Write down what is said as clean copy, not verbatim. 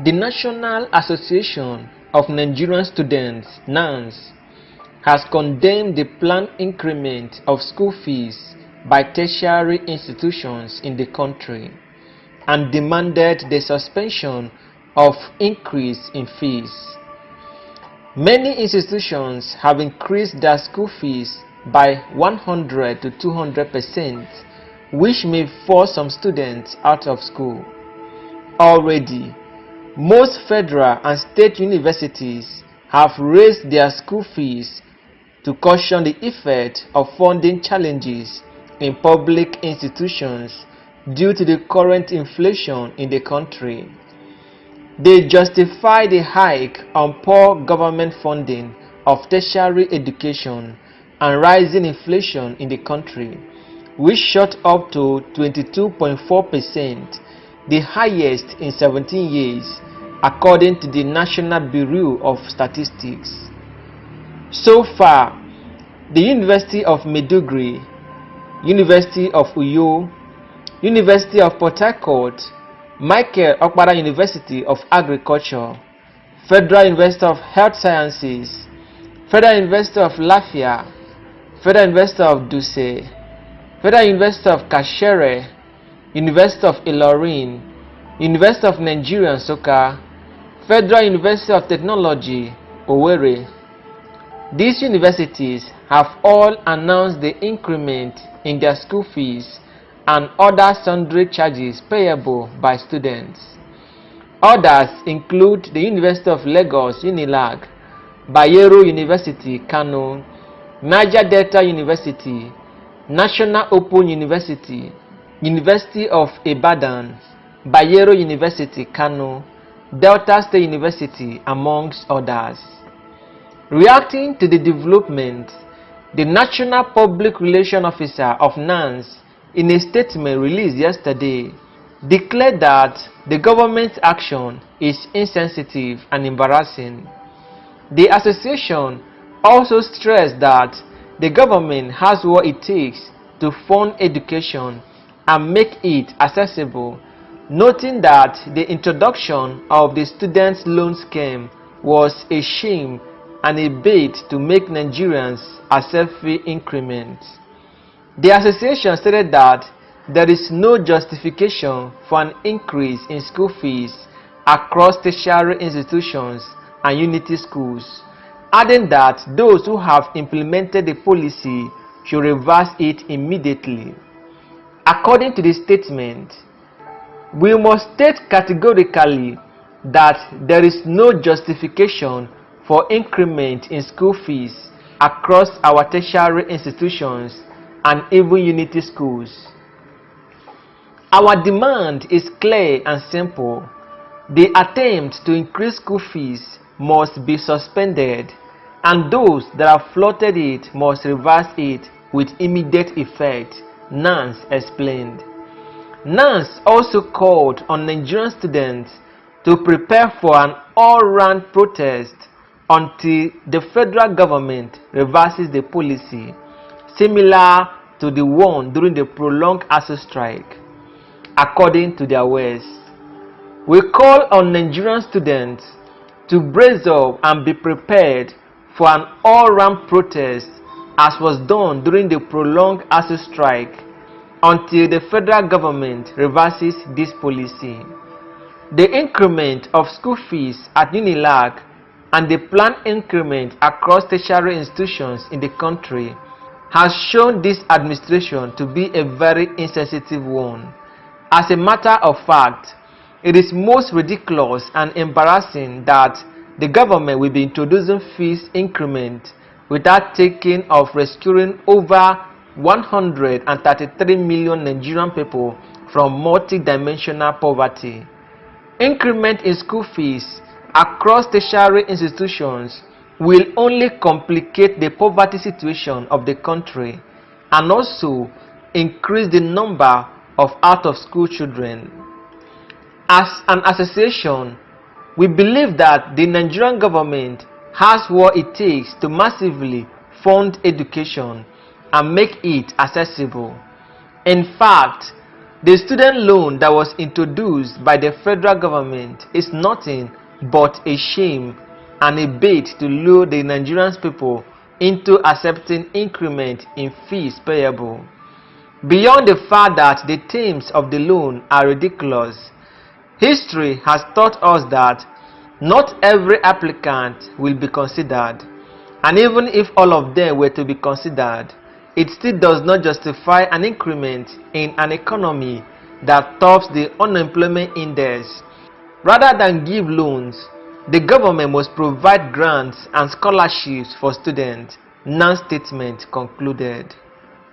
The National Association of Nigerian Students (NANS) has condemned the planned increment of school fees by tertiary institutions in the country and demanded the suspension of increase in fees. Many institutions have increased their school fees by 100 to 200%, which may force some students out of school. Already, most federal and state universities have raised their school fees to cushion the effect of funding challenges in public institutions due to the current inflation in the country. They justify the hike on poor government funding of tertiary education and rising inflation in the country, which shot up to 22.4%, the highest in 17 years, according to the National Bureau of Statistics. So far, the University of Maiduguri, University of Uyo, University of Port Harcourt, Michael Okpara University of Agriculture, Federal University of Health Sciences, Federal University of Lafia, Federal University of Duse, Federal University of Kashere, University of Ilorin, University of Nigerian Nsukka, Federal University of Technology, Owerri. These universities have all announced the increment in their school fees and other sundry charges payable by students. Others include the University of Lagos (UNILAG), Bayero University Kano, Niger Delta University, National Open University, University of Ibadan, Bayero University Kano, Delta State University, amongst others. Reacting to the development, the National Public Relations Officer of NANS, in a statement released yesterday, declared that the government's action is insensitive and embarrassing. The association also stressed that the government has what it takes to fund education and make it accessible, noting that the introduction of the student loan scheme was a shame and a bait to make Nigerians accept fee increments. The association stated that there is no justification for an increase in school fees across tertiary institutions and unity schools, adding that those who have implemented the policy should reverse it immediately. According to the statement, we must state categorically that there is no justification for increment in school fees across our tertiary institutions and even unity schools. Our demand is clear and simple. The attempt to increase school fees must be suspended, and those that have floated it must reverse it with immediate effect, NANS explained. NANS also called on Nigerian students to prepare for an all-round protest until the federal government reverses the policy, similar to the one during the prolonged ASUU strike. According to their words, we call on Nigerian students to brace up and be prepared for an all-round protest as was done during the prolonged ASUU strike until the federal government reverses this policy. The increment of school fees at UNILAG and the planned increment across tertiary institutions in the country has shown this administration to be a very insensitive one. As a matter of fact, it is most ridiculous and embarrassing that the government will be introducing fees increment without taking of rescuing over 133 million Nigerian people from multi-dimensional poverty. Increment in school fees across tertiary institutions will only complicate the poverty situation of the country and also increase the number of out-of-school children. As an association, we believe that the Nigerian government has what it takes to massively fund education and make it accessible. In fact, The student loan that was introduced by the federal government is nothing but a shame and a bait to lure the Nigerian people into accepting increment in fees payable. Beyond the fact that the terms of the loan are ridiculous, history has taught us that not every applicant will be considered, and even if all of them were to be considered, it still does not justify an increment in an economy that tops the unemployment index. Rather than give loans, the government must provide grants and scholarships for students, NAN statement concluded.